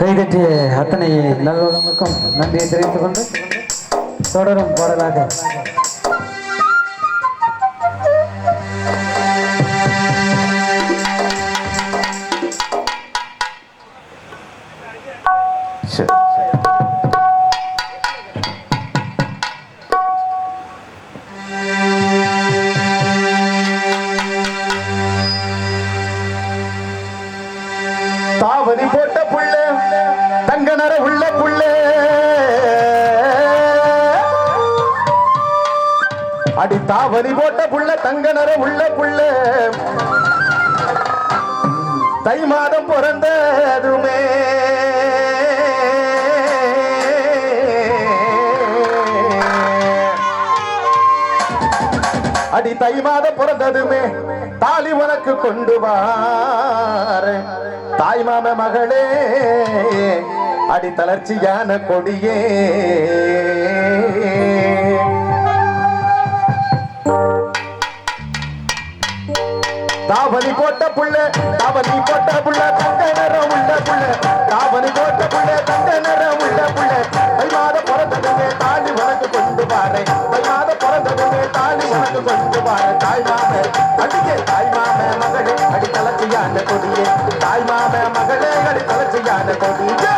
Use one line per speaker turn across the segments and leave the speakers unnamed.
கைதட்டிய அத்தனை நல்லுறவுக்கும் நன்றியை தெரிவித்துக் கொண்டு தொடரும் பாடலாக
தாவணி போட்ட புள்ள தங்க நர உள்ள புள்ள அடி தாவணி போட்ட புள்ள தங்க நர உள்ள புள்ள தை மாதம் பிறந்ததுமே அடி தை மாதம் பிறந்ததுமே தாலி உனக்கு கொண்டு வார தாய் மாம மகளே அடி தளர்ச்சியான கொடியே தாவணி போட்ட புள்ள தாவணி போட்ட புள்ள தங்க நிறம் உள்ள புள்ள தாவணி போட்ட புள்ள தங்க நிறம் உள்ள புள்ள தை மாதம் பிறந்ததுமே தாலி உனக்கு கொண்டு வார தை மாதம் பிறந்ததுமே தாலி உனக்கு கொண்டு வார தாய் மாம அடியே தாய் மாம மகளே அடி தளர்ச்சியான கொடியே தாய் மாம மகளே அடி தளர்ச்சியான கொடியே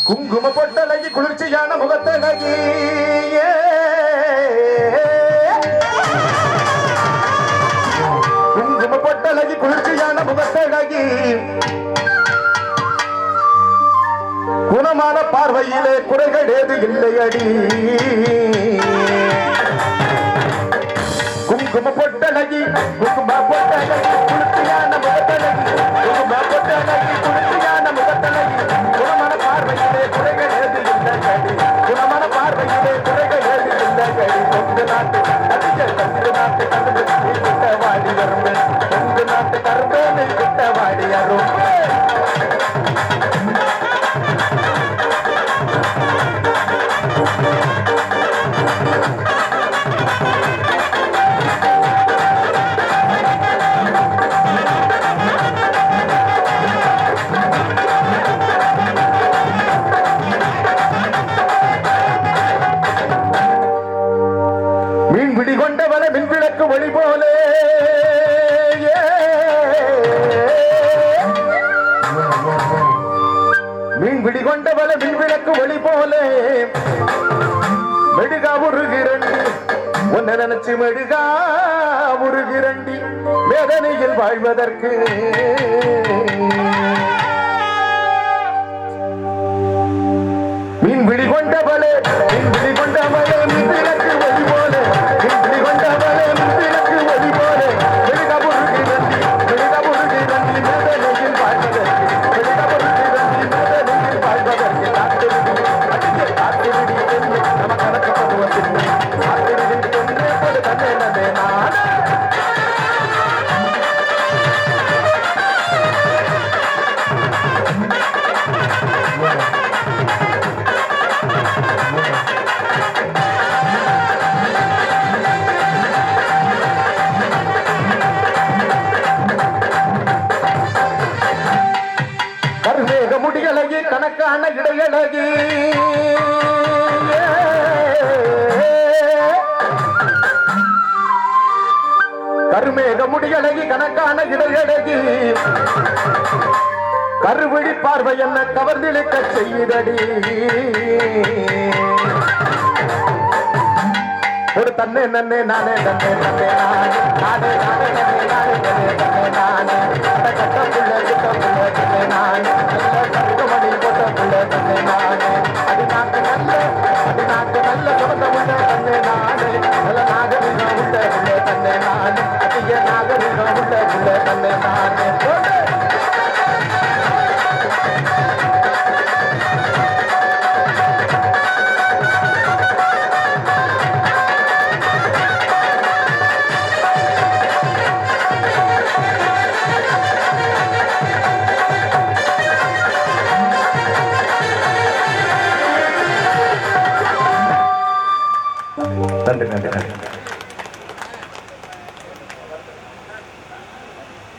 குங்கும பொட்டழகி குளிர்ச்சியான முகத்தழகி குங்கும பொட்டழகி குளிர்ச்சியான முகத்தழகி குணமான பார்வையிலே குறைகள் ஏது இல்லையடி குங்கும பொட்டழகி குங்கும பொட்டழகி குளிர்ச்சியான முகத்தழகி மீன் பிடி கொண்டவள மின்விளக்கு ஒளி போல மெழுகா உருகிறண்டி உன்னை நினைச்சு மெழுகா உருகிறண்டி வேதனையில் வாழ்வதற்கு மீன் பிடி கொண்டவளே மின்விளக்கு ஒளி போல மீன் பிடி கொண்டவளே மின்விளக்கு ஒளி போல மெழுகா உருகிறண்டி வேதனையில் வாழ்வதற்கு மெழுகா உருகிறண்டி வேதனையில் வாழ்வதற்கு காத்திருடி என்று நம்ம கணக்கப்படுவது காத்திருடி என்று ஒரு தன்னை நான் கருமேக முடியலகி கணக்கான இடையழகி கருமேக முடியலகி கணக்கான இடையழகி கருவிழி பார்வை என்ன கவர்ந்திழுக்க செய்தடி ஒரு தன்னை நன்னே நானே தன்னை தன்னை நானே நானே நானே நானே தன்னை தன்னை நானே கட்ட புள்ள கிட்ட புள்ள தன்னை நானே மணி போட்ட புள்ள தன்னை நானே அது நாக்கு நல்ல சொந்த உள்ள தன்னை நானே நல்ல நாகரிகம் உள்ள புள்ள தன்னை நானே அதிக நாகரிகம் உள்ள புள்ள தன்னை நானே நன்றி நன்றி நன்றி